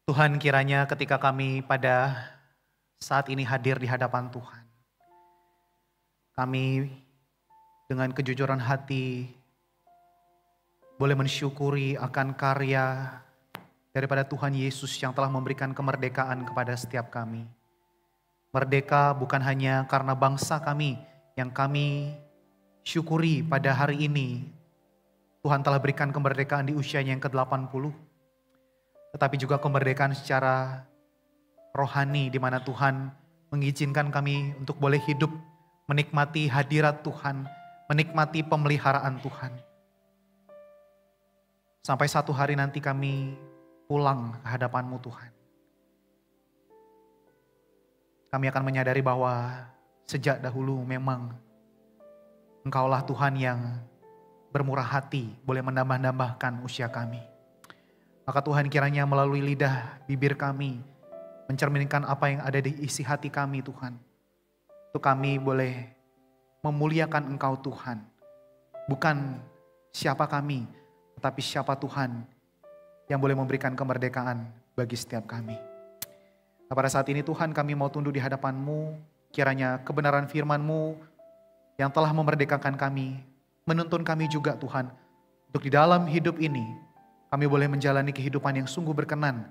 Tuhan, kiranya ketika kami pada saat ini hadir di hadapan Tuhan, kami dengan kejujuran hati boleh mensyukuri akan karya daripada Tuhan Yesus yang telah memberikan kemerdekaan kepada setiap kami. Merdeka bukan hanya karena bangsa kami yang kami syukuri pada hari ini. Tuhan telah berikan kemerdekaan di usianya yang ke-80. Tetapi juga kemerdekaan secara rohani di mana Tuhan mengizinkan kami untuk boleh hidup, menikmati hadirat Tuhan, menikmati pemeliharaan Tuhan. Sampai satu hari nanti kami pulang ke hadapan-Mu Tuhan. Kami akan menyadari bahwa sejak dahulu memang Engkaulah Tuhan yang bermurah hati, boleh menambah-nambahkan usia kami. Maka Tuhan kiranya melalui lidah bibir kami, mencerminkan apa yang ada di isi hati kami Tuhan. Untuk kami boleh memuliakan Engkau Tuhan. Bukan siapa kami, tetapi siapa Tuhan yang boleh memberikan kemerdekaan bagi setiap kami. Nah, pada saat ini Tuhan kami mau tunduk di hadapan-Mu, kiranya kebenaran firman-Mu yang telah memerdekakan kami, menuntun kami juga Tuhan, untuk di dalam hidup ini, kami boleh menjalani kehidupan yang sungguh berkenan.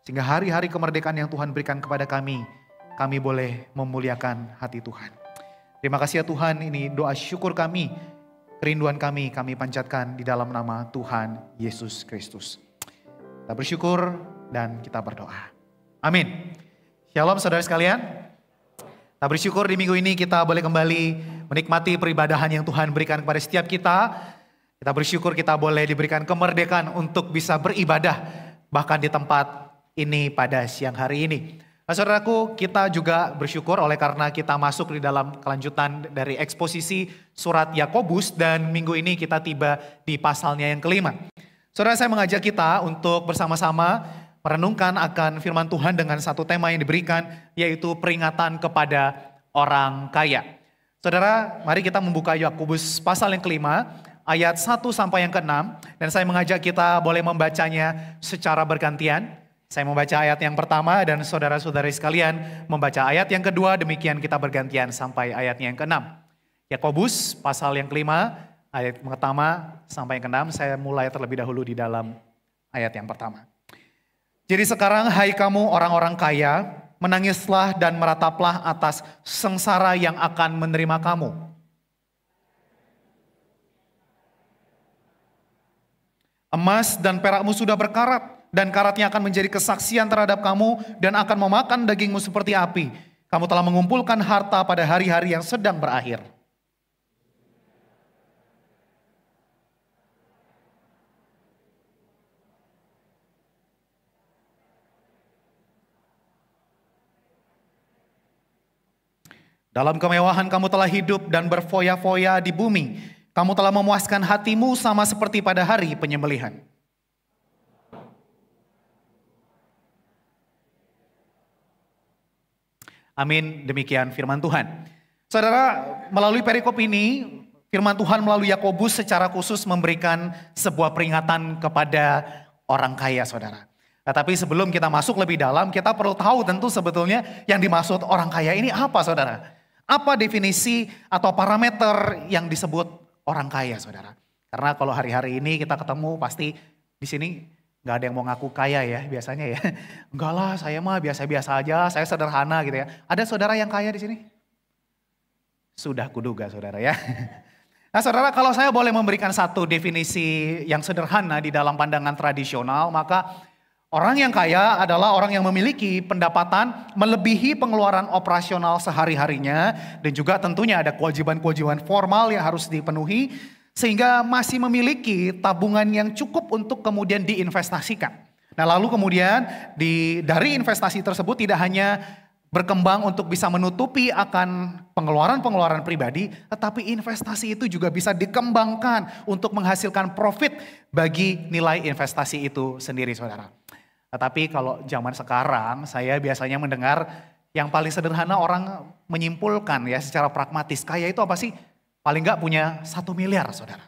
Sehingga hari-hari kemerdekaan yang Tuhan berikan kepada kami boleh memuliakan hati Tuhan. Terima kasih ya Tuhan, ini doa syukur kami, kerinduan kami panjatkan di dalam nama Tuhan Yesus Kristus. Kita bersyukur dan kita berdoa. Amin. Shalom saudara sekalian. Kita bersyukur di minggu ini kita boleh kembali menikmati peribadahan yang Tuhan berikan kepada setiap kita. Kita bersyukur kita boleh diberikan kemerdekaan untuk bisa beribadah bahkan di tempat ini pada siang hari ini. Nah, saudaraku, kita juga bersyukur oleh karena kita masuk di dalam kelanjutan dari eksposisi surat Yakobus dan minggu ini kita tiba di pasalnya yang kelima. Saudara, saya mengajak kita untuk bersama-sama merenungkan akan firman Tuhan dengan satu tema yang diberikan, yaitu peringatan kepada orang kaya. Saudara, mari kita membuka Yakobus pasal yang kelima, ayat 1 sampai yang ke-6, dan saya mengajak kita boleh membacanya secara bergantian. Saya membaca ayat yang pertama dan saudara-saudari sekalian membaca ayat yang kedua, demikian kita bergantian sampai ayatnya yang ke-6. Yakobus pasal yang kelima, ayat pertama sampai yang ke-6, saya mulai terlebih dahulu di dalam ayat yang pertama. Jadi sekarang hai kamu orang-orang kaya, menangislah dan merataplah atas sengsara yang akan menerima kamu. Emas dan perakmu sudah berkarat, dan karatnya akan menjadi kesaksian terhadap kamu dan akan memakan dagingmu seperti api. Kamu telah mengumpulkan harta pada hari-hari yang sedang berakhir. Dalam kemewahan kamu telah hidup dan berfoya-foya di bumi. Kamu telah memuaskan hatimu sama seperti pada hari penyembelihan. Amin, demikian firman Tuhan. Saudara, melalui perikop ini, firman Tuhan melalui Yakobus secara khusus memberikan sebuah peringatan kepada orang kaya, saudara. Tetapi sebelum kita masuk lebih dalam, kita perlu tahu tentu sebetulnya yang dimaksud orang kaya ini apa, saudara. Apa definisi atau parameter yang disebut orang kaya, saudara? Karena kalau hari-hari ini kita ketemu pasti di sini nggak ada yang mau ngaku kaya ya biasanya ya. Enggak lah, saya mah biasa-biasa aja, saya sederhana gitu ya. Ada saudara yang kaya di sini? Sudah kuduga saudara ya. Nah saudara, kalau saya boleh memberikan satu definisi yang sederhana di dalam pandangan tradisional, maka orang yang kaya adalah orang yang memiliki pendapatan melebihi pengeluaran operasional sehari-harinya. Dan juga tentunya ada kewajiban-kewajiban formal yang harus dipenuhi. Sehingga masih memiliki tabungan yang cukup untuk kemudian diinvestasikan. Nah lalu kemudian dari investasi tersebut tidak hanya berkembang untuk bisa menutupi akan pengeluaran-pengeluaran pribadi. Tetapi investasi itu juga bisa dikembangkan untuk menghasilkan profit bagi nilai investasi itu sendiri saudara. Tetapi kalau zaman sekarang saya biasanya mendengar yang paling sederhana orang menyimpulkan ya secara pragmatis. Kaya itu apa sih? Paling enggak punya 1 miliar saudara.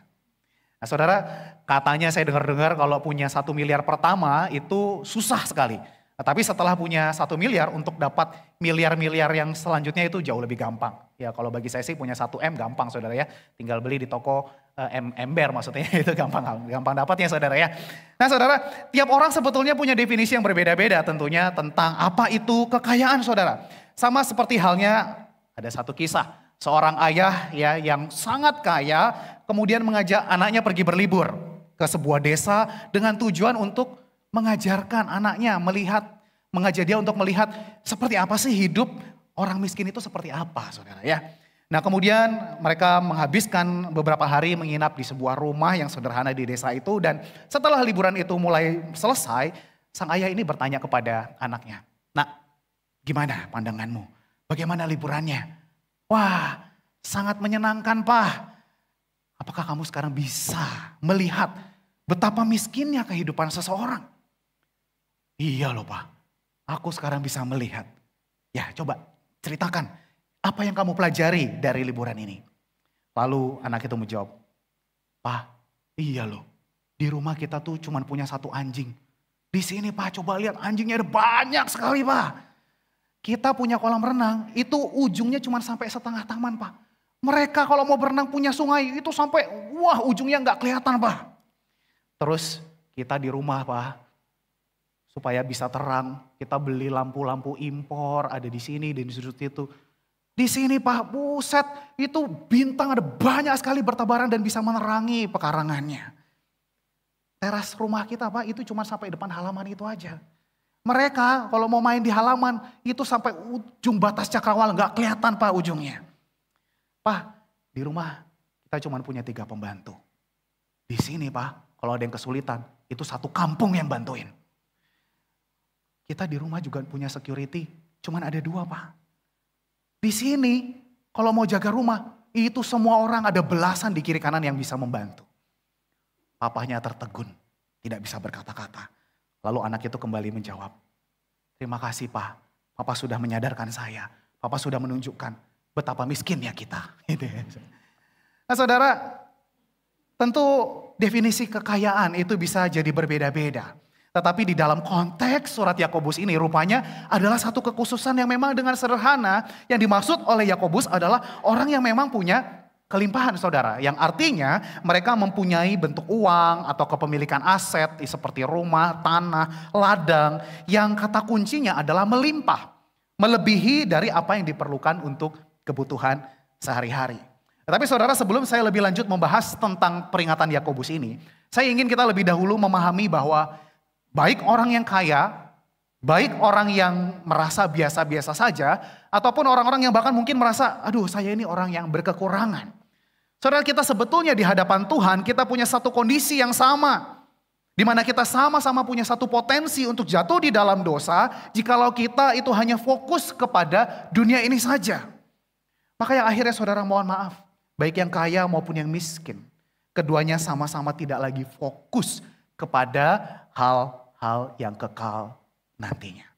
Nah saudara, katanya saya dengar-dengar kalau punya 1 miliar pertama itu susah sekali. Tapi setelah punya 1 miliar untuk dapat miliar-miliar yang selanjutnya itu jauh lebih gampang. Ya kalau bagi saya sih punya 1 M gampang saudara ya. Tinggal beli di toko ember maksudnya itu gampang dapatnya saudara ya. Nah saudara, tiap orang sebetulnya punya definisi yang berbeda-beda tentunya tentang apa itu kekayaan saudara. Sama seperti halnya ada satu kisah. Seorang ayah ya yang sangat kaya kemudian mengajak anaknya pergi berlibur ke sebuah desa dengan tujuan untuk mengajarkan anaknya mengajak dia untuk melihat seperti apa sih hidup orang miskin itu seperti apa saudara ya. Nah kemudian mereka menghabiskan beberapa hari menginap di sebuah rumah yang sederhana di desa itu. Dan setelah liburan itu mulai selesai, sang ayah ini bertanya kepada anaknya. Nak, gimana pandanganmu? Bagaimana liburannya? Wah sangat menyenangkan Pak. Apakah kamu sekarang bisa melihat betapa miskinnya kehidupan seseorang? Iya loh Pak, aku sekarang bisa melihat. Ya coba ceritakan, apa yang kamu pelajari dari liburan ini? Lalu anak itu menjawab, Pak, iya loh, di rumah kita tuh cuma punya 1 anjing. Di sini Pak, coba lihat anjingnya ada banyak sekali Pak. Kita punya kolam renang, itu ujungnya cuma sampai setengah taman Pak. Mereka kalau mau berenang punya sungai, itu sampai wah ujungnya nggak kelihatan Pak. Terus kita di rumah Pak, supaya bisa terang, kita beli lampu-lampu impor, ada di sini dan di sudut itu. Di sini Pak, buset, itu bintang ada banyak sekali bertebaran dan bisa menerangi pekarangannya. Teras rumah kita Pak, itu cuma sampai depan halaman itu aja. Mereka kalau mau main di halaman, itu sampai ujung batas cakrawala, nggak kelihatan Pak ujungnya. Pak, di rumah kita cuma punya 3 pembantu. Di sini Pak, kalau ada yang kesulitan, itu 1 kampung yang bantuin. Kita di rumah juga punya security, cuman ada 2 Pak. Di sini kalau mau jaga rumah, itu semua orang ada belasan di kiri kanan yang bisa membantu. Papahnya tertegun, tidak bisa berkata-kata. Lalu anak itu kembali menjawab, terima kasih Pak, Papa sudah menyadarkan saya. Papa sudah menunjukkan betapa miskinnya kita. Nah saudara, tentu definisi kekayaan itu bisa jadi berbeda-beda. Tetapi di dalam konteks surat Yakobus ini rupanya adalah satu kekhususan yang memang dengan sederhana yang dimaksud oleh Yakobus adalah orang yang memang punya kelimpahan saudara. Yang artinya mereka mempunyai bentuk uang atau kepemilikan aset seperti rumah, tanah, ladang yang kata kuncinya adalah melimpah. Melebihi dari apa yang diperlukan untuk kebutuhan sehari-hari. Tapi saudara sebelum saya lebih lanjut membahas tentang peringatan Yakobus ini, saya ingin kita lebih dahulu memahami bahwa baik orang yang kaya, baik orang yang merasa biasa-biasa saja, ataupun orang-orang yang bahkan mungkin merasa, aduh saya ini orang yang berkekurangan. Saudara kita sebetulnya di hadapan Tuhan kita punya satu kondisi yang sama. Di mana kita sama-sama punya satu potensi untuk jatuh di dalam dosa, jikalau kita itu hanya fokus kepada dunia ini saja. Maka yang akhirnya saudara mohon maaf, baik yang kaya maupun yang miskin, keduanya sama-sama tidak lagi fokus kepada hal-hal yang kekal nantinya.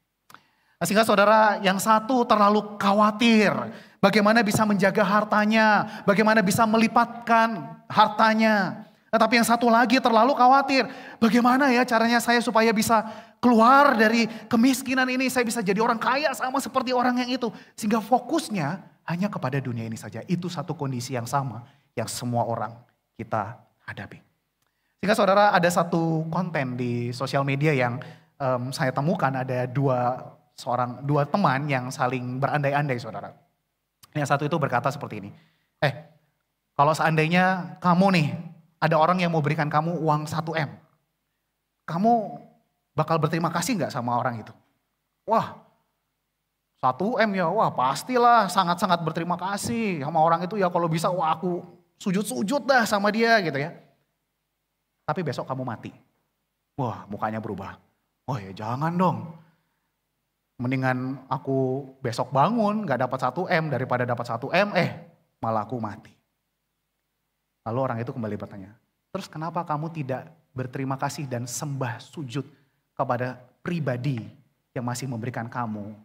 Nah, sehingga saudara yang satu terlalu khawatir bagaimana bisa menjaga hartanya, bagaimana bisa melipatkan hartanya. Tetapi yang satu lagi terlalu khawatir, bagaimana ya caranya saya supaya bisa keluar dari kemiskinan ini, saya bisa jadi orang kaya sama seperti orang yang itu. Sehingga fokusnya hanya kepada dunia ini saja. Itu satu kondisi yang sama yang semua orang kita hadapi. Sehingga saudara ada satu konten di sosial media yang saya temukan ada dua teman yang saling berandai-andai saudara. Yang satu itu berkata seperti ini, kalau seandainya kamu nih ada orang yang mau berikan kamu uang 1 M, kamu bakal berterima kasih nggak sama orang itu? Wah 1 M ya, wah pastilah sangat-sangat berterima kasih sama orang itu ya, kalau bisa wah aku sujud-sujud dah sama dia gitu ya. Tapi besok kamu mati. Wah mukanya berubah. Oh ya jangan dong. Mendingan aku besok bangun gak dapat 1 M daripada dapat 1 M, malah aku mati. Lalu orang itu kembali bertanya, terus kenapa kamu tidak berterima kasih dan sembah sujud kepada pribadi yang masih memberikan kamu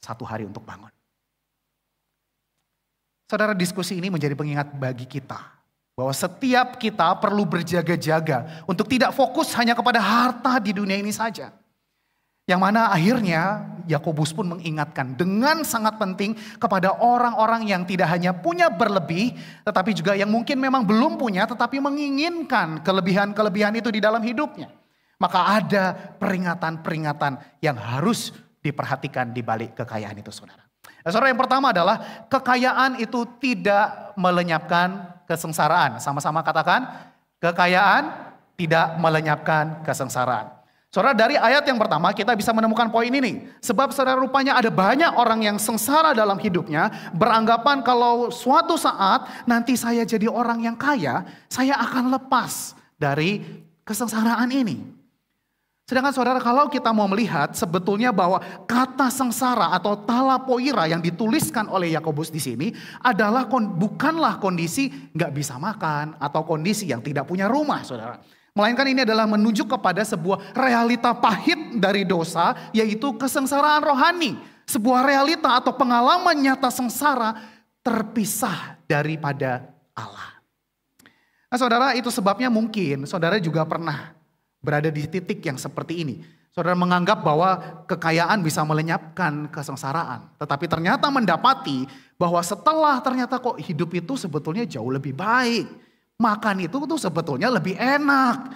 1 hari untuk bangun? Saudara, diskusi ini menjadi pengingat bagi kita bahwa setiap kita perlu berjaga-jaga untuk tidak fokus hanya kepada harta di dunia ini saja. Yang mana akhirnya Yakobus pun mengingatkan dengan sangat penting kepada orang-orang yang tidak hanya punya berlebih, tetapi juga yang mungkin memang belum punya, tetapi menginginkan kelebihan-kelebihan itu di dalam hidupnya. Maka ada peringatan-peringatan yang harus diperhatikan di balik kekayaan itu, saudara. Nah, saudara, yang pertama adalah kekayaan itu tidak melenyapkan kesengsaraan. Sama-sama katakan, kekayaan tidak melenyapkan kesengsaraan. Saudara, dari ayat yang pertama kita bisa menemukan poin ini. Sebab saudara, rupanya ada banyak orang yang sengsara dalam hidupnya, beranggapan kalau suatu saat nanti saya jadi orang yang kaya, saya akan lepas dari kesengsaraan ini. Sedangkan saudara, kalau kita mau melihat sebetulnya bahwa kata sengsara atau talapoira yang dituliskan oleh Yakobus di sini adalah bukanlah kondisi nggak bisa makan atau kondisi yang tidak punya rumah, saudara. Melainkan ini adalah menunjuk kepada sebuah realita pahit dari dosa, yaitu kesengsaraan rohani. Sebuah realita atau pengalaman nyata sengsara terpisah daripada Allah. Nah, saudara, itu sebabnya mungkin saudara juga pernah berada di titik yang seperti ini. Saudara menganggap bahwa kekayaan bisa melenyapkan kesengsaraan. Tetapi ternyata mendapati bahwa setelah ternyata kok hidup itu sebetulnya jauh lebih baik. Makan itu tuh sebetulnya lebih enak.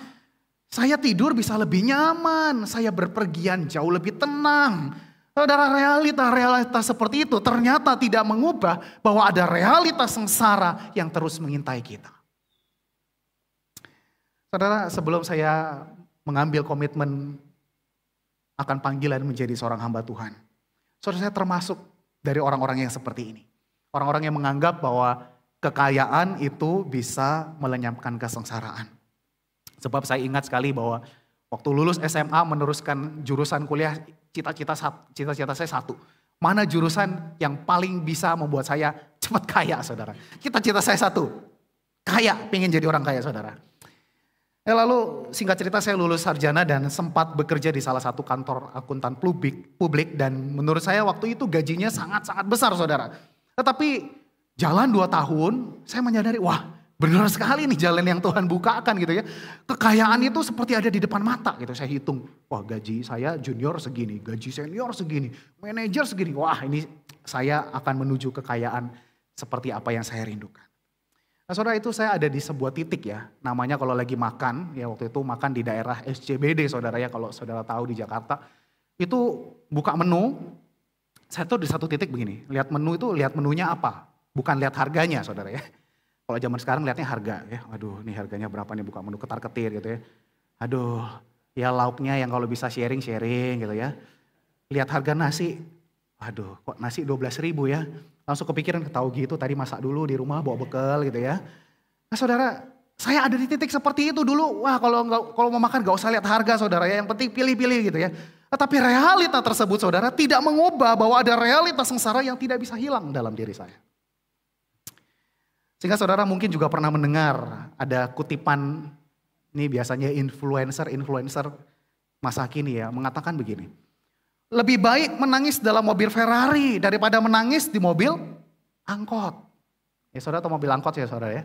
Saya tidur bisa lebih nyaman. Saya berpergian jauh lebih tenang. Saudara, realita seperti itu ternyata tidak mengubah bahwa ada realitas sengsara yang terus mengintai kita. Saudara, sebelum saya mengambil komitmen akan panggilan menjadi seorang hamba Tuhan, saudara, saya termasuk dari orang-orang yang seperti ini. Orang-orang yang menganggap bahwa kekayaan itu bisa melenyapkan kesengsaraan. Sebab saya ingat sekali bahwa waktu lulus SMA meneruskan jurusan kuliah, cita-cita saya satu. Mana jurusan yang paling bisa membuat saya cepat kaya, saudara? Cita-cita saya satu, kaya, pengen jadi orang kaya, saudara. Lalu singkat cerita saya lulus sarjana dan sempat bekerja di salah satu kantor akuntan publik dan menurut saya waktu itu gajinya sangat-sangat besar, saudara. Tetapi jalan 2 tahun, saya menyadari, wah benar sekali nih jalan yang Tuhan bukakan gitu ya. Kekayaan itu seperti ada di depan mata gitu. Saya hitung, wah gaji saya junior segini, gaji senior segini, manajer segini. Wah ini saya akan menuju kekayaan seperti apa yang saya rindukan. Nah, saudara, itu saya ada di sebuah titik ya. Namanya kalau lagi makan, ya waktu itu makan di daerah SCBD, saudara ya, kalau saudara tahu di Jakarta. Itu buka menu, saya tuh di satu titik begini, lihat menu itu lihat menunya apa. Bukan lihat harganya, saudara ya. Kalau zaman sekarang lihatnya harga ya. Aduh, nih harganya berapa nih, buka menu ketar-ketir gitu ya. Aduh, ya lauknya yang kalau bisa sharing gitu ya. Lihat harga nasi, aduh kok nasi 12.000 ya. Langsung kepikiran, tahu gitu tadi masak dulu di rumah bawa bekal gitu ya. Nah, saudara, saya ada di titik seperti itu dulu. Wah, kalau mau makan gak usah lihat harga, saudara ya. Yang penting pilih-pilih gitu ya. Tetapi realita tersebut, saudara, tidak mengubah bahwa ada realitas sengsara yang tidak bisa hilang dalam diri saya. Sehingga saudara mungkin juga pernah mendengar ada kutipan, ini biasanya influencer masa kini ya, mengatakan begini. Lebih baik menangis dalam mobil Ferrari daripada menangis di mobil angkot. Ya saudara tahu mobil angkot ya saudara ya.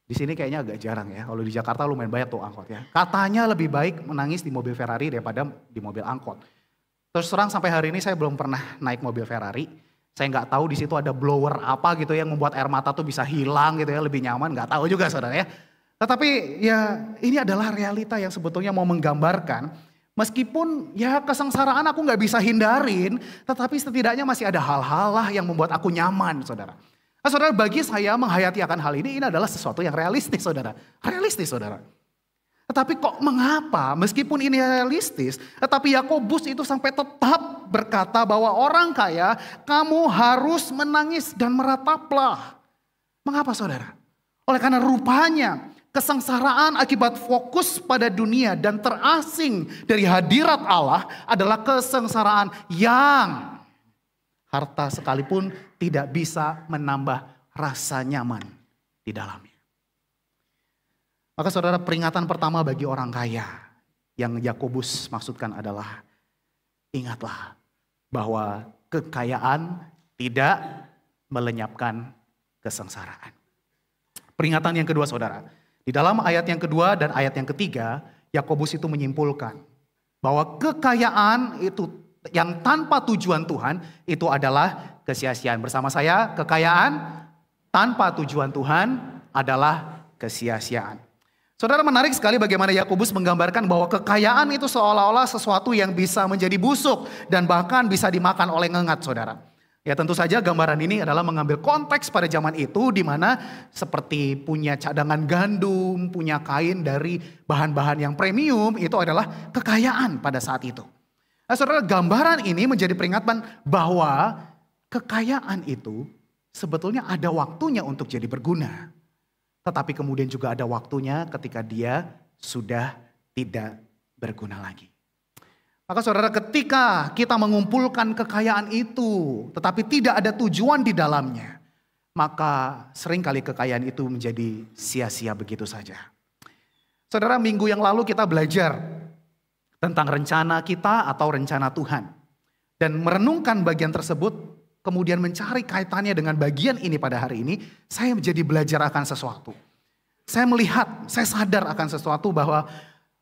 Di sini kayaknya agak jarang ya, kalau di Jakarta lumayan banyak tuh angkot ya. Katanya lebih baik menangis di mobil Ferrari daripada di mobil angkot. Terus terang sampai hari ini saya belum pernah naik mobil Ferrari. Saya nggak tahu di situ ada blower apa gitu yang membuat air mata tuh bisa hilang gitu ya, lebih nyaman, nggak tahu juga saudara ya. Tetapi ya ini adalah realita yang sebetulnya mau menggambarkan meskipun ya kesengsaraan aku nggak bisa hindarin, tetapi setidaknya masih ada hal-hal lah yang membuat aku nyaman, saudara. Nah, saudara, bagi saya menghayati akan hal ini adalah sesuatu yang realistis, saudara. Realistis, saudara. Tetapi kok mengapa meskipun ini realistis, tetapi Yakobus itu sampai tetap berkata bahwa orang kaya, kamu harus menangis dan merataplah. Mengapa, saudara? Oleh karena rupanya kesengsaraan akibat fokus pada dunia dan terasing dari hadirat Allah adalah kesengsaraan yang harta sekalipun tidak bisa menambah rasa nyaman di dalamnya. Maka saudara, peringatan pertama bagi orang kaya yang Yakobus maksudkan adalah ingatlah bahwa kekayaan tidak melenyapkan kesengsaraan. Peringatan yang kedua, saudara. Di dalam ayat yang kedua dan ayat yang ketiga, Yakobus itu menyimpulkan Bahwa kekayaan itu yang tanpa tujuan Tuhan itu adalah kesia-siaan. Bersama saya, kekayaan tanpa tujuan Tuhan adalah kesia-siaan. Saudara, menarik sekali bagaimana Yakobus menggambarkan bahwa kekayaan itu seolah-olah sesuatu yang bisa menjadi busuk dan bahkan bisa dimakan oleh ngengat, saudara. Ya tentu saja gambaran ini adalah mengambil konteks pada zaman itu di mana seperti punya cadangan gandum, punya kain dari bahan-bahan yang premium, itu adalah kekayaan pada saat itu. Nah, saudara, gambaran ini menjadi peringatan bahwa kekayaan itu sebetulnya ada waktunya untuk jadi berguna. Tetapi kemudian juga ada waktunya ketika dia sudah tidak berguna lagi. Maka saudara, ketika kita mengumpulkan kekayaan itu tetapi tidak ada tujuan di dalamnya, maka seringkali kekayaan itu menjadi sia-sia begitu saja. Saudara, minggu yang lalu kita belajar tentang rencana kita atau rencana Tuhan. Dan merenungkan bagian tersebut, kemudian mencari kaitannya dengan bagian ini pada hari ini, saya menjadi belajar akan sesuatu. Saya melihat, saya sadar akan sesuatu bahwa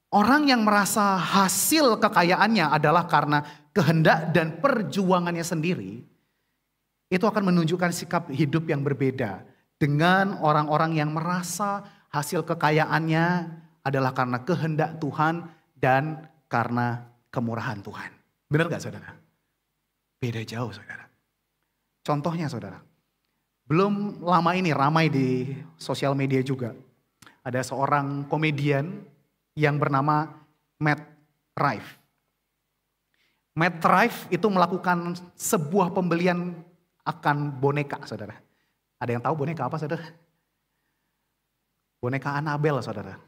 orang yang merasa hasil kekayaannya adalah karena kehendak dan perjuangannya sendiri, itu akan menunjukkan sikap hidup yang berbeda dengan orang-orang yang merasa hasil kekayaannya adalah karena kehendak Tuhan dan karena kemurahan Tuhan. Benar gak saudara? Beda jauh saudara. Contohnya saudara, belum lama ini ramai di sosial media juga. Ada seorang komedian yang bernama Matt Rife. Matt Rife itu melakukan sebuah pembelian akan boneka, saudara. Ada yang tahu boneka apa, saudara? Boneka Annabelle, saudara.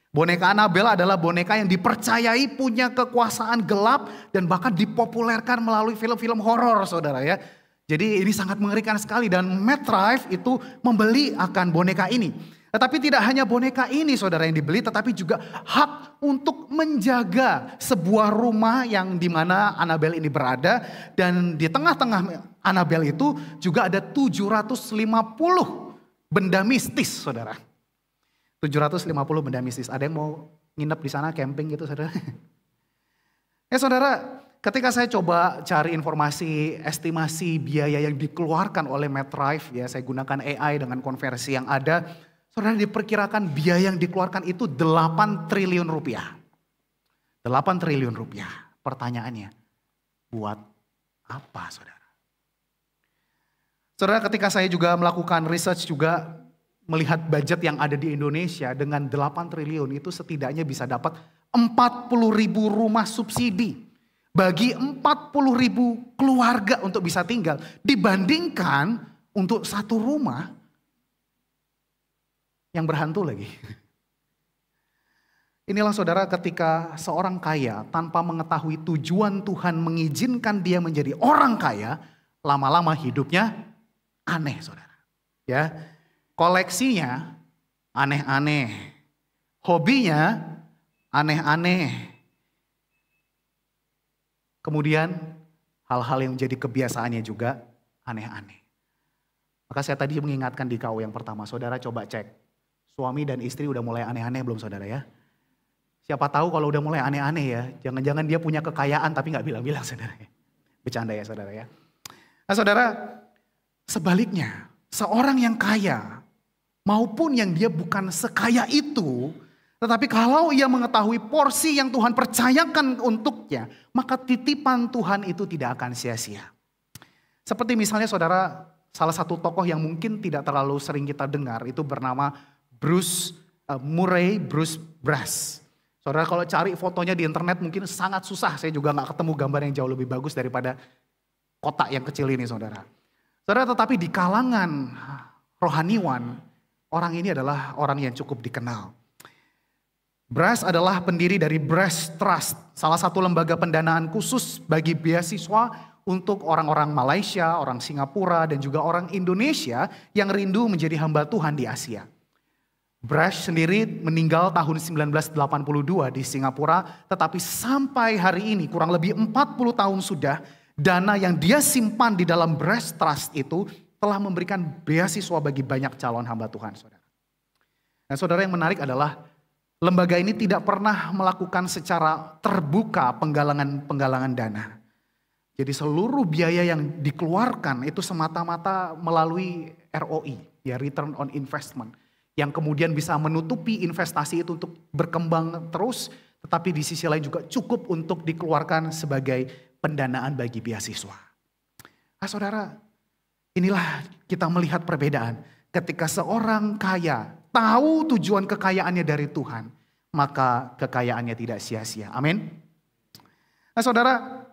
Boneka Annabelle adalah boneka yang dipercayai punya kekuasaan gelap dan bahkan dipopulerkan melalui film-film horor, saudara ya. Jadi ini sangat mengerikan sekali dan Matt Rife itu membeli akan boneka ini. Tetapi tidak hanya boneka ini saudara yang dibeli, tetapi juga hak untuk menjaga sebuah rumah yang dimana Annabelle ini berada. Dan di tengah-tengah Annabelle itu juga ada 750 benda mistis saudara. 750 benda mistis. Ada yang mau nginep di sana camping gitu saudara? Ya saudara, ketika saya coba cari informasi estimasi biaya yang dikeluarkan oleh Matt Rife, ya saya gunakan AI dengan konversi yang ada. Saudara, diperkirakan biaya yang dikeluarkan itu 8 triliun rupiah. 8 triliun rupiah. Pertanyaannya, buat apa saudara? Saudara, ketika saya juga melakukan research juga melihat budget yang ada di Indonesia dengan 8 triliun itu setidaknya bisa dapat 40.000 rumah subsidi. Bagi 40.000 keluarga untuk bisa tinggal. Dibandingkan untuk satu rumah yang berhantu lagi. Inilah saudara ketika seorang kaya tanpa mengetahui tujuan Tuhan mengizinkan dia menjadi orang kaya, lama-lama hidupnya aneh saudara. Ya, koleksinya aneh-aneh, hobinya aneh-aneh. Kemudian hal-hal yang menjadi kebiasaannya juga aneh-aneh. Maka saya tadi mengingatkan di KU yang pertama, saudara coba cek. Suami dan istri udah mulai aneh-aneh belum saudara ya? Siapa tahu kalau udah mulai aneh-aneh ya, jangan-jangan dia punya kekayaan tapi gak bilang-bilang saudara ya. Bercanda ya saudara ya. Nah saudara, sebaliknya seorang yang kaya maupun yang dia bukan sekaya itu, tetapi kalau ia mengetahui porsi yang Tuhan percayakan untuknya, maka titipan Tuhan itu tidak akan sia-sia. Seperti misalnya saudara, salah satu tokoh yang mungkin tidak terlalu sering kita dengar itu bernama Murray Bruce Brass. Saudara kalau cari fotonya di internet mungkin sangat susah. Saya juga gak ketemu gambar yang jauh lebih bagus daripada kotak yang kecil ini saudara. Saudara, tetapi di kalangan rohaniwan, orang ini adalah orang yang cukup dikenal. Brass adalah pendiri dari Brass Trust, salah satu lembaga pendanaan khusus bagi beasiswa untuk orang-orang Malaysia, orang Singapura, dan juga orang Indonesia yang rindu menjadi hamba Tuhan di Asia. Brass sendiri meninggal tahun 1982 di Singapura, tetapi sampai hari ini kurang lebih 40 tahun sudah, dana yang dia simpan di dalam Brass Trust itu telah memberikan beasiswa bagi banyak calon hamba Tuhan, saudara. Nah saudara, yang menarik adalah lembaga ini tidak pernah melakukan secara terbuka penggalangan dana. Jadi seluruh biaya yang dikeluarkan itu semata-mata melalui ROI, ya Return on Investment. Yang kemudian bisa menutupi investasi itu untuk berkembang terus, tetapi di sisi lain juga cukup untuk dikeluarkan sebagai pendanaan bagi beasiswa. Nah, saudara, inilah kita melihat perbedaan. Ketika seorang kaya tahu tujuan kekayaannya dari Tuhan, maka kekayaannya tidak sia-sia. Amin. Nah, saudara,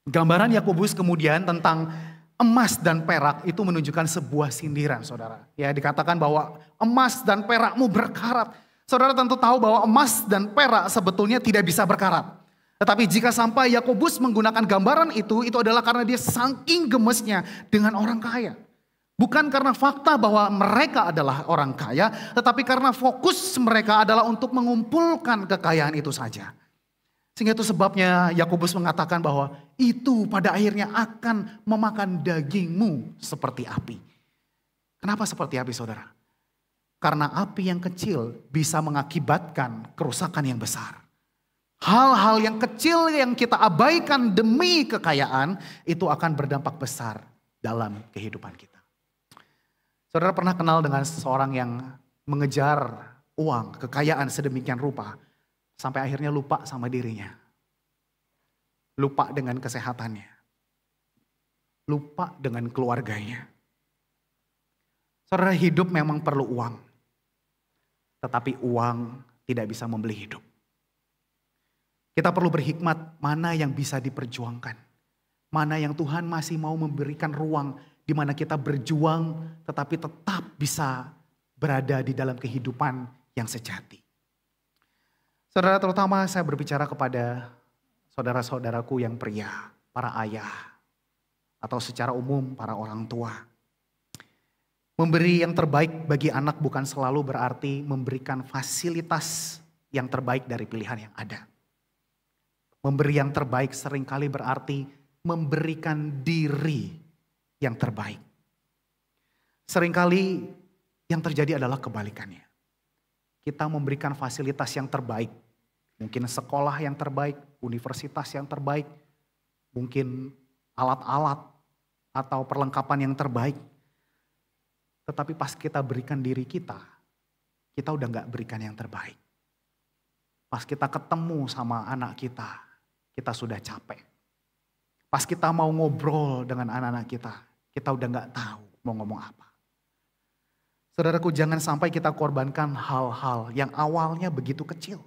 gambaran Yakobus kemudian tentang emas dan perak itu menunjukkan sebuah sindiran, saudara. Ya, dikatakan bahwa emas dan perakmu berkarat. Saudara tentu tahu bahwa emas dan perak sebetulnya tidak bisa berkarat. Tetapi jika sampai Yakobus menggunakan gambaran itu adalah karena dia saking gemesnya dengan orang kaya. Bukan karena fakta bahwa mereka adalah orang kaya, tetapi karena fokus mereka adalah untuk mengumpulkan kekayaan itu saja. Sehingga itu sebabnya Yakobus mengatakan bahwa itu pada akhirnya akan memakan dagingmu seperti api. Kenapa seperti api, saudara? Karena api yang kecil bisa mengakibatkan kerusakan yang besar. Hal-hal yang kecil yang kita abaikan demi kekayaan itu akan berdampak besar dalam kehidupan kita. Saudara pernah kenal dengan seseorang yang mengejar uang, kekayaan sedemikian rupa, sampai akhirnya lupa sama dirinya. Lupa dengan kesehatannya. Lupa dengan keluarganya. Saudara, hidup memang perlu uang. Tetapi uang tidak bisa membeli hidup. Kita perlu berhikmat mana yang bisa diperjuangkan. Mana yang Tuhan masih mau memberikan ruang di mana kita berjuang tetapi tetap bisa berada di dalam kehidupan yang sejati. Saudara, terutama saya berbicara kepada saudara-saudaraku yang pria, para ayah, atau secara umum para orang tua. Memberi yang terbaik bagi anak bukan selalu berarti memberikan fasilitas yang terbaik dari pilihan yang ada. Memberi yang terbaik seringkali berarti memberikan diri yang terbaik. Seringkali yang terjadi adalah kebalikannya. Kita memberikan fasilitas yang terbaik. Mungkin sekolah yang terbaik, universitas yang terbaik, mungkin alat-alat atau perlengkapan yang terbaik. Tetapi pas kita berikan diri kita udah gak berikan yang terbaik. Pas kita ketemu sama anak kita sudah capek. Pas kita mau ngobrol dengan anak-anak kita udah gak tahu mau ngomong apa. Saudaraku, jangan sampai kita korbankan hal-hal yang awalnya begitu kecil.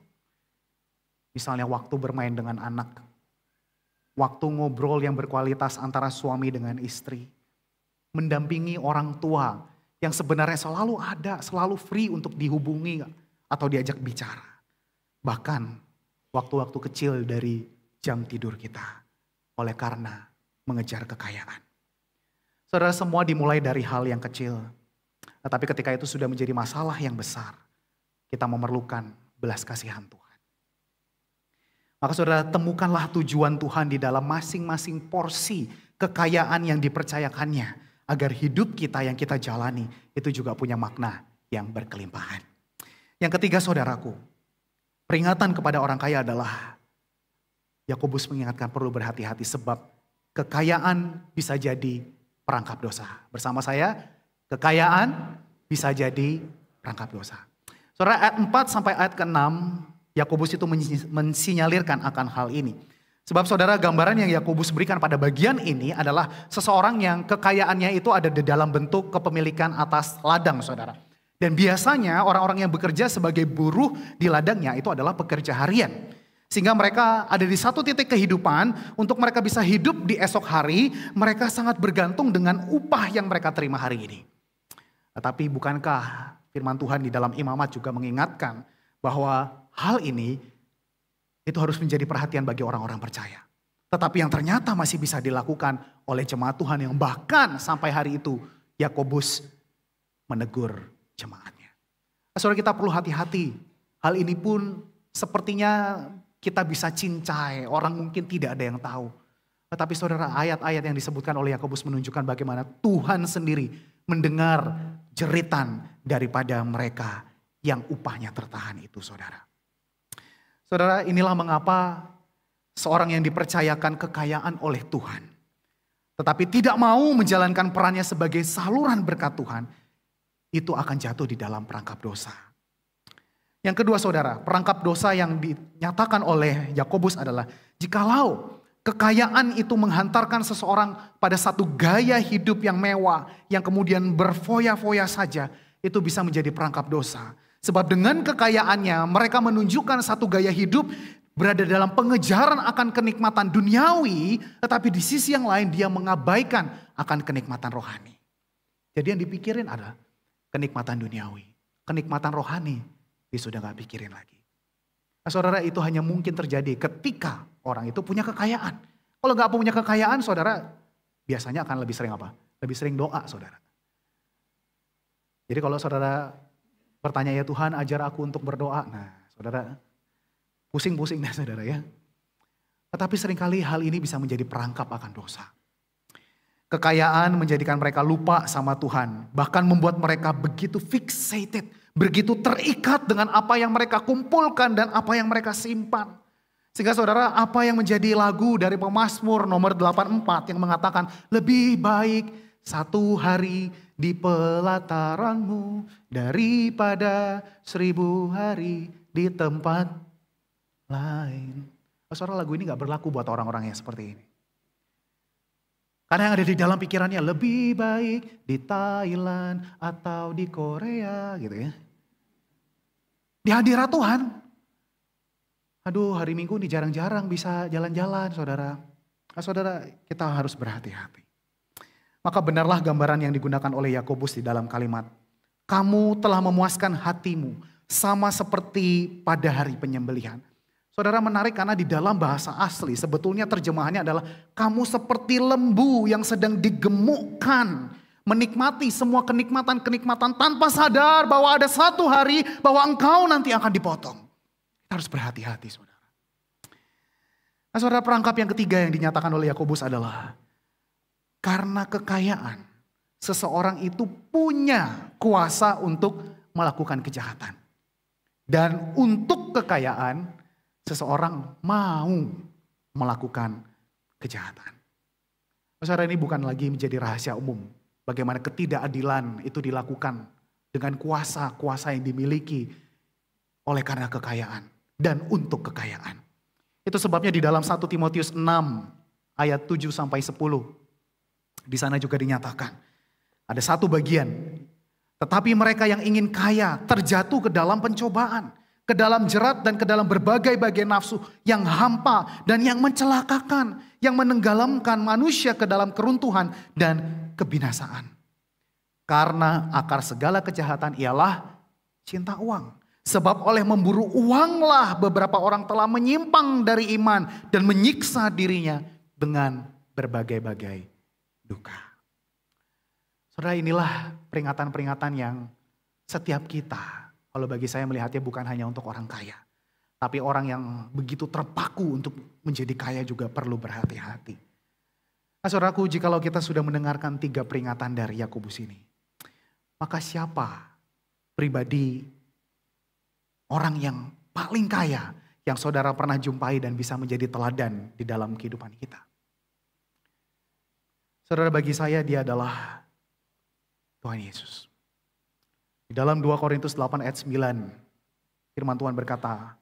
Misalnya waktu bermain dengan anak. Waktu ngobrol yang berkualitas antara suami dengan istri. Mendampingi orang tua yang sebenarnya selalu ada, selalu free untuk dihubungi atau diajak bicara. Bahkan waktu-waktu kecil dari jam tidur kita. Oleh karena mengejar kekayaan. Saudara, semua dimulai dari hal yang kecil. Tetapi ketika itu sudah menjadi masalah yang besar, kita memerlukan belas kasihan Tuhan. Maka saudara, temukanlah tujuan Tuhan di dalam masing-masing porsi kekayaan yang dipercayakannya. Agar hidup kita yang kita jalani itu juga punya makna yang berkelimpahan. Yang ketiga, saudaraku, peringatan kepada orang kaya adalah Yakobus mengingatkan perlu berhati-hati sebab kekayaan bisa jadi perangkap dosa. Bersama saya, kekayaan bisa jadi perangkap dosa. Saudara, ayat 4 sampai ayat ke-6, Yakobus itu mensinyalirkan akan hal ini. Sebab saudara, gambaran yang Yakobus berikan pada bagian ini adalah seseorang yang kekayaannya itu ada di dalam bentuk kepemilikan atas ladang, saudara. Dan biasanya orang-orang yang bekerja sebagai buruh di ladangnya itu adalah pekerja harian. Sehingga mereka ada di satu titik kehidupan, untuk mereka bisa hidup di esok hari, mereka sangat bergantung dengan upah yang mereka terima hari ini. Tetapi bukankah firman Tuhan di dalam Imamat juga mengingatkan bahwa hal ini itu harus menjadi perhatian bagi orang-orang percaya. Tetapi yang ternyata masih bisa dilakukan oleh jemaat Tuhan yang bahkan sampai hari itu Yakobus menegur jemaatnya. Saudara, kita perlu hati-hati. Hal ini pun sepertinya kita bisa cincai, orang mungkin tidak ada yang tahu. Tetapi saudara, ayat-ayat yang disebutkan oleh Yakobus menunjukkan bagaimana Tuhan sendiri mendengar jeritan daripada mereka yang upahnya tertahan itu, saudara. Saudara, inilah mengapa seorang yang dipercayakan kekayaan oleh Tuhan, tetapi tidak mau menjalankan perannya sebagai saluran berkat Tuhan, itu akan jatuh di dalam perangkap dosa. Yang kedua saudara, perangkap dosa yang dinyatakan oleh Yakobus adalah jikalau kekayaan itu menghantarkan seseorang pada satu gaya hidup yang mewah, yang kemudian berfoya-foya saja, itu bisa menjadi perangkap dosa. Sebab dengan kekayaannya mereka menunjukkan satu gaya hidup berada dalam pengejaran akan kenikmatan duniawi, tetapi di sisi yang lain dia mengabaikan akan kenikmatan rohani. Jadi yang dipikirin adalah kenikmatan duniawi, kenikmatan rohani dia sudah gak pikirin lagi. Nah, saudara, itu hanya mungkin terjadi ketika orang itu punya kekayaan. Kalau gak punya kekayaan, saudara, biasanya akan lebih sering apa? Lebih sering doa, saudara. Jadi kalau saudara bertanya, ya Tuhan ajar aku untuk berdoa. Nah saudara, pusing-pusing dah saudara ya. Tetapi seringkali hal ini bisa menjadi perangkap akan dosa. Kekayaan menjadikan mereka lupa sama Tuhan. Bahkan membuat mereka begitu fixated. Begitu terikat dengan apa yang mereka kumpulkan dan apa yang mereka simpan. Sehingga saudara, apa yang menjadi lagu dari Pemazmur nomor 84 yang mengatakan lebih baik satu hari di pelataranmu daripada 1000 hari di tempat lain. Saudara, lagu ini gak berlaku buat orang-orang yang seperti ini. Karena yang ada di dalam pikirannya lebih baik di Thailand atau di Korea gitu ya. Di hadirat Tuhan. Aduh, hari Minggu ini jarang-jarang bisa jalan-jalan saudara. Nah, saudara, kita harus berhati-hati. Maka benarlah gambaran yang digunakan oleh Yakobus di dalam kalimat. Kamu telah memuaskan hatimu sama seperti pada hari penyembelihan. Saudara, menarik karena di dalam bahasa asli sebetulnya terjemahannya adalah kamu seperti lembu yang sedang digemukkan. Menikmati semua kenikmatan-kenikmatan tanpa sadar bahwa ada satu hari bahwa engkau nanti akan dipotong. Kita harus berhati-hati saudara. Nah saudara, perangkap yang ketiga yang dinyatakan oleh Yakobus adalah karena kekayaan seseorang itu punya kuasa untuk melakukan kejahatan. Dan untuk kekayaan seseorang mau melakukan kejahatan. Saudara, ini bukan lagi menjadi rahasia umum. Bagaimana ketidakadilan itu dilakukan dengan kuasa-kuasa yang dimiliki oleh karena kekayaan dan untuk kekayaan. Itu sebabnya di dalam 1 Timotius 6 ayat 7 sampai 10. Di sana juga dinyatakan ada satu bagian. Tetapi mereka yang ingin kaya terjatuh ke dalam pencobaan, ke dalam jerat dan ke dalam berbagai-bagai nafsu yang hampa dan yang mencelakakan, yang menenggelamkan manusia ke dalam keruntuhan dan kebinasaan. Karena akar segala kejahatan ialah cinta uang. Sebab oleh memburu uanglah beberapa orang telah menyimpang dari iman dan menyiksa dirinya dengan berbagai-bagai duka. Saudara, inilah peringatan-peringatan yang setiap kita, kalau bagi saya melihatnya bukan hanya untuk orang kaya. Tapi orang yang begitu terpaku untuk menjadi kaya juga perlu berhati-hati. Nah saudaraku, jikalau kita sudah mendengarkan 3 peringatan dari Yakobus ini. Maka siapa pribadi orang yang paling kaya yang saudara pernah jumpai dan bisa menjadi teladan di dalam kehidupan kita? Saudara, bagi saya dia adalah Tuhan Yesus. Di dalam 2 Korintus 8 ayat 9, firman Tuhan berkata,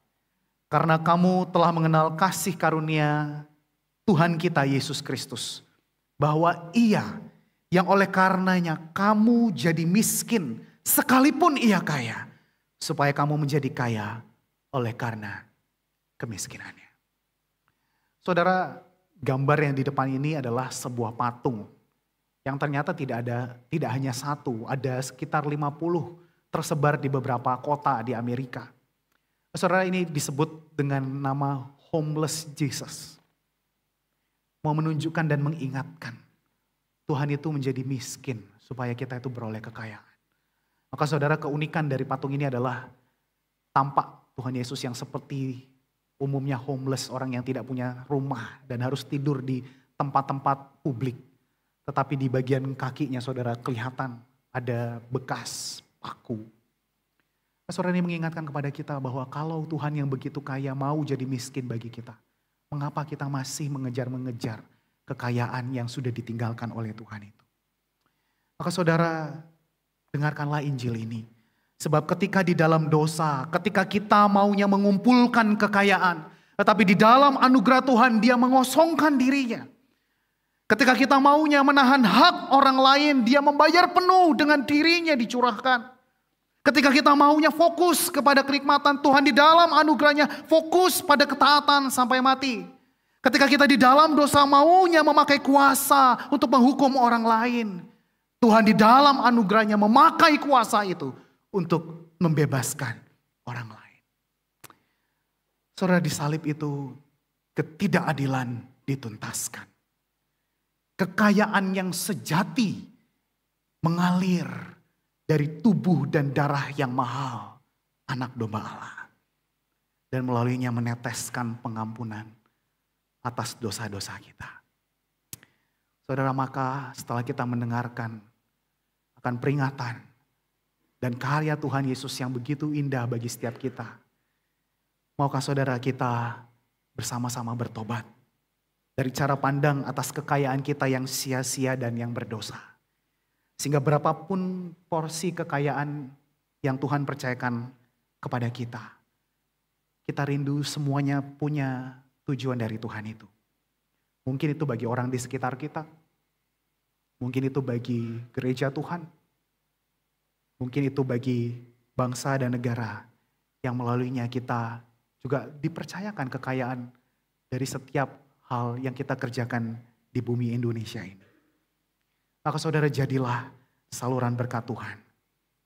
karena kamu telah mengenal kasih karunia Tuhan kita Yesus Kristus, bahwa Ia yang oleh karenanya kamu jadi miskin sekalipun Ia kaya, supaya kamu menjadi kaya oleh karena kemiskinannya. Saudara, gambar yang di depan ini adalah sebuah patung yang ternyata tidak hanya satu, ada sekitar 50 tersebar di beberapa kota di Amerika. Saudara, ini disebut dengan nama Homeless Jesus. Mau menunjukkan dan mengingatkan Tuhan itu menjadi miskin supaya kita itu beroleh kekayaan. Maka saudara, keunikan dari patung ini adalah tampak Tuhan Yesus yang seperti umumnya homeless, orang yang tidak punya rumah dan harus tidur di tempat-tempat publik. Tetapi di bagian kakinya saudara kelihatan ada bekas paku. Saudara, ini mengingatkan kepada kita bahwa kalau Tuhan yang begitu kaya mau jadi miskin bagi kita, mengapa kita masih mengejar-mengejar kekayaan yang sudah ditinggalkan oleh Tuhan itu? Maka saudara, dengarkanlah Injil ini. Sebab ketika di dalam dosa, ketika kita maunya mengumpulkan kekayaan, tetapi di dalam anugerah Tuhan dia mengosongkan dirinya. Ketika kita maunya menahan hak orang lain, dia membayar penuh dengan dirinya dicurahkan. Ketika kita maunya fokus kepada kenikmatan Tuhan, di dalam anugerahnya fokus pada ketaatan sampai mati. Ketika kita di dalam dosa maunya memakai kuasa untuk menghukum orang lain, Tuhan di dalam anugerahnya memakai kuasa itu untuk membebaskan orang lain. Saudara, di salib itu ketidakadilan dituntaskan. Kekayaan yang sejati mengalir dari tubuh dan darah yang mahal anak domba Allah. Dan melaluinya meneteskan pengampunan atas dosa-dosa kita. Saudara, maka setelah kita mendengarkan akan peringatan dan karya Tuhan Yesus yang begitu indah bagi setiap kita, maukah saudara kita bersama-sama bertobat dari cara pandang atas kekayaan kita yang sia-sia dan yang berdosa. Sehingga berapapun porsi kekayaan yang Tuhan percayakan kepada kita, kita rindu semuanya punya tujuan dari Tuhan itu. Mungkin itu bagi orang di sekitar kita, mungkin itu bagi gereja Tuhan, mungkin itu bagi bangsa dan negara yang melaluinya kita juga dipercayakan kekayaan dari setiap hal yang kita kerjakan di bumi Indonesia ini. Maka saudara, jadilah saluran berkat Tuhan.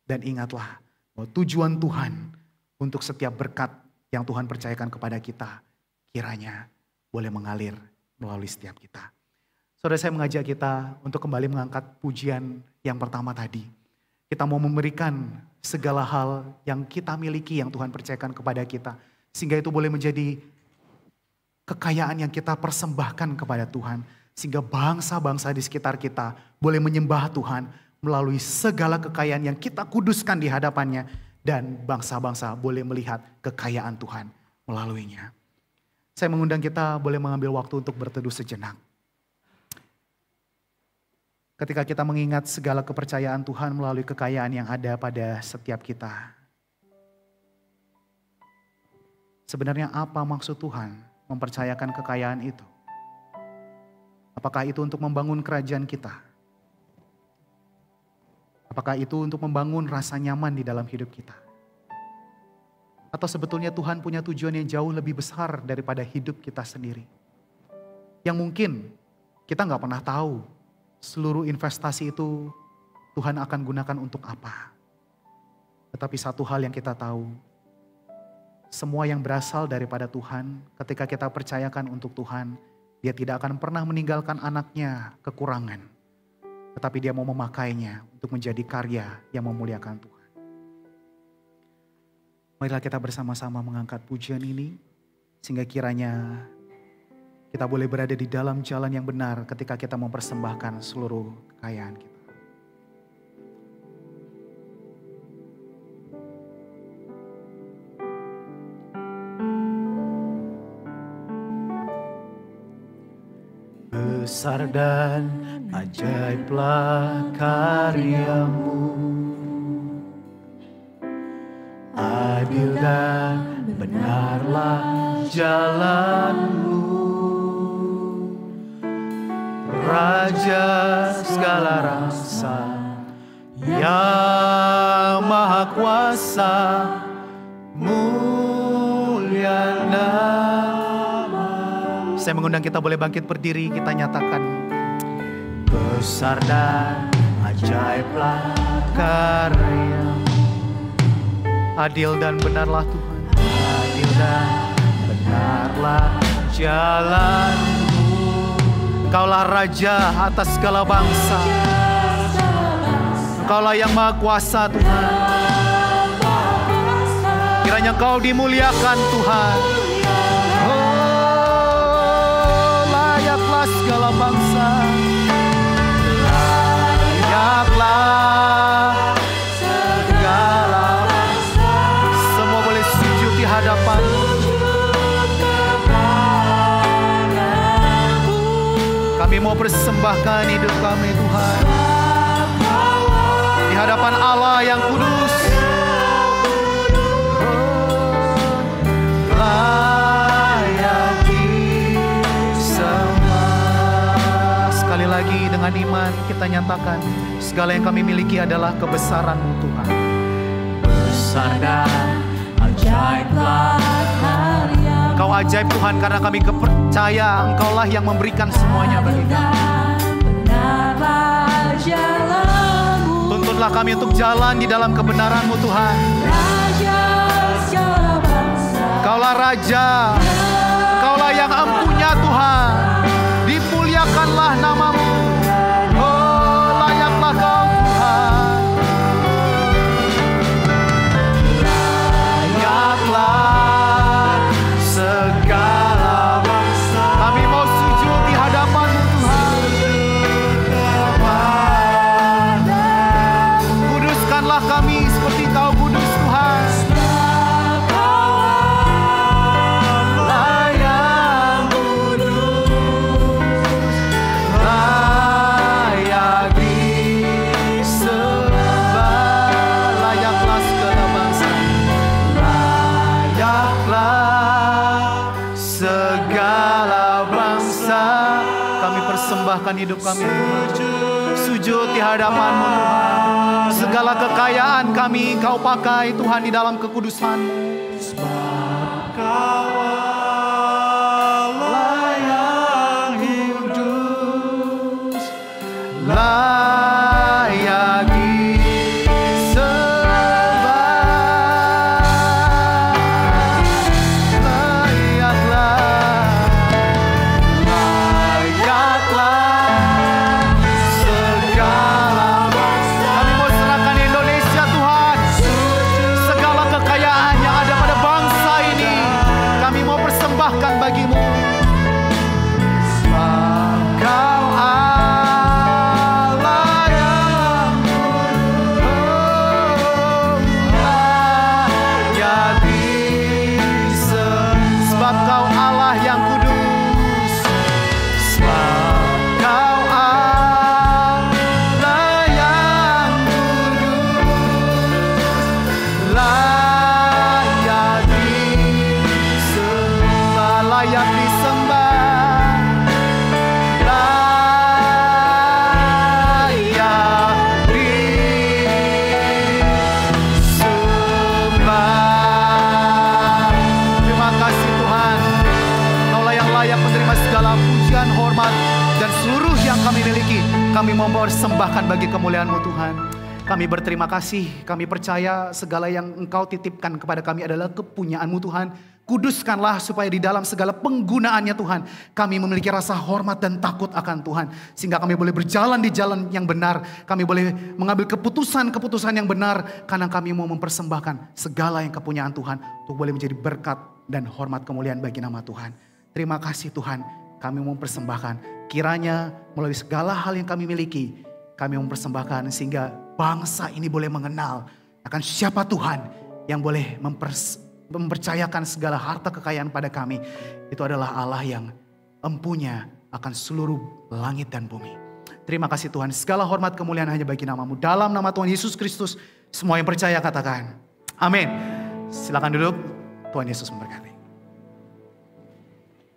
Dan ingatlah bahwa tujuan Tuhan untuk setiap berkat yang Tuhan percayakan kepada kita, kiranya boleh mengalir melalui setiap kita. Saudara, saya mengajak kita untuk kembali mengangkat pujian yang pertama tadi. Kita mau memberikan segala hal yang kita miliki yang Tuhan percayakan kepada kita. Sehingga itu boleh menjadi kekayaan yang kita persembahkan kepada Tuhan. Sehingga bangsa-bangsa di sekitar kita boleh menyembah Tuhan melalui segala kekayaan yang kita kuduskan di hadapannya. Dan bangsa-bangsa boleh melihat kekayaan Tuhan melaluinya. Saya mengundang kita boleh mengambil waktu untuk berteduh sejenak. Ketika kita mengingat segala kepercayaan Tuhan melalui kekayaan yang ada pada setiap kita. Sebenarnya apa maksud Tuhan mempercayakan kekayaan itu? Apakah itu untuk membangun kerajaan kita? Apakah itu untuk membangun rasa nyaman di dalam hidup kita? Atau sebetulnya Tuhan punya tujuan yang jauh lebih besar daripada hidup kita sendiri? Yang mungkin kita gak pernah tahu seluruh investasi itu Tuhan akan gunakan untuk apa. Tetapi satu hal yang kita tahu, semua yang berasal daripada Tuhan, ketika kita percayakan untuk Tuhan, Dia tidak akan pernah meninggalkan anaknya kekurangan. Tetapi Dia mau memakainya untuk menjadi karya yang memuliakan Tuhan. Marilah kita bersama-sama mengangkat pujian ini. Sehingga kiranya kita boleh berada di dalam jalan yang benar ketika kita mempersembahkan seluruh kekayaan kita. Besar dan ajaiblah karyamu, adil dan benarlah jalanmu, Raja segala rasa yang maha kuasa, mulia nama. Saya mengundang kita boleh bangkit berdiri, kita nyatakan besar dan ajaiblah karya. Adil dan benarlah Tuhan, adil dan benarlah jalanmu. Engkaulah Raja atas segala bangsa, Engkaulah yang maha kuasa Tuhan. Kiranya Engkau dimuliakan Tuhan. Layaklah segala bangsa, layaklah segala bangsa, Kami mau persembahkan hidup kami Tuhan di hadapan Allah yang kudus. Layak disembah. Sekali lagi dengan iman kita nyatakan segala yang kami miliki adalah kebesaran-Mu Tuhan. Besar dan ajaiblah karya. Engkau ajaib Tuhan karena kami percaya Engkaulah yang memberikan semuanya bagi kami. Benarlah jalanmu. Tuntunlah kami untuk jalan di dalam kebenaran-Mu Tuhan. Raja segala bangsa. Engkaulah Raja, Engkaulah yang empunya Tuhan. Dimuliakanlah nama-Mu. Oh, layaklah Kau Tuhan. Layaklah segala bangsa. Kami mau sujud di hadapan-Mu Tuhan. Kuduskanlah kami seperti Kau kudus Tuhan. Persembahkan hidup kami Tuhan. Sujud di hadapan-Mu Tuhan. Segala kekayaan kami Kau pakai Tuhan di dalam kekudusan-Mu. Sebab Kau Allah yang kudus, layak kami mempersembahkan bagi kemuliaan-Mu Tuhan. Kami berterima kasih, kami percaya segala yang Engkau titipkan kepada kami adalah kepunyaan-Mu Tuhan. Kuduskanlah supaya di dalam segala penggunaannya Tuhan, kami memiliki rasa hormat dan takut akan Tuhan. Sehingga kami boleh berjalan di jalan yang benar, kami boleh mengambil keputusan-keputusan yang benar. Karena kami mau mempersembahkan segala yang kepunyaan Tuhan untuk boleh menjadi berkat dan hormat kemuliaan bagi nama Tuhan. Terima kasih Tuhan, kami mau mempersembahkan. Kiranya melalui segala hal yang kami miliki, kami mempersembahkan sehingga bangsa ini boleh mengenal akan siapa Tuhan yang boleh mempercayakan segala harta kekayaan pada kami. Itu adalah Allah yang empunya akan seluruh langit dan bumi. Terima kasih Tuhan, segala hormat kemuliaan hanya bagi nama-Mu. Dalam nama Tuhan Yesus Kristus, semua yang percaya katakan amin. Silakan duduk, Tuhan Yesus memberkati.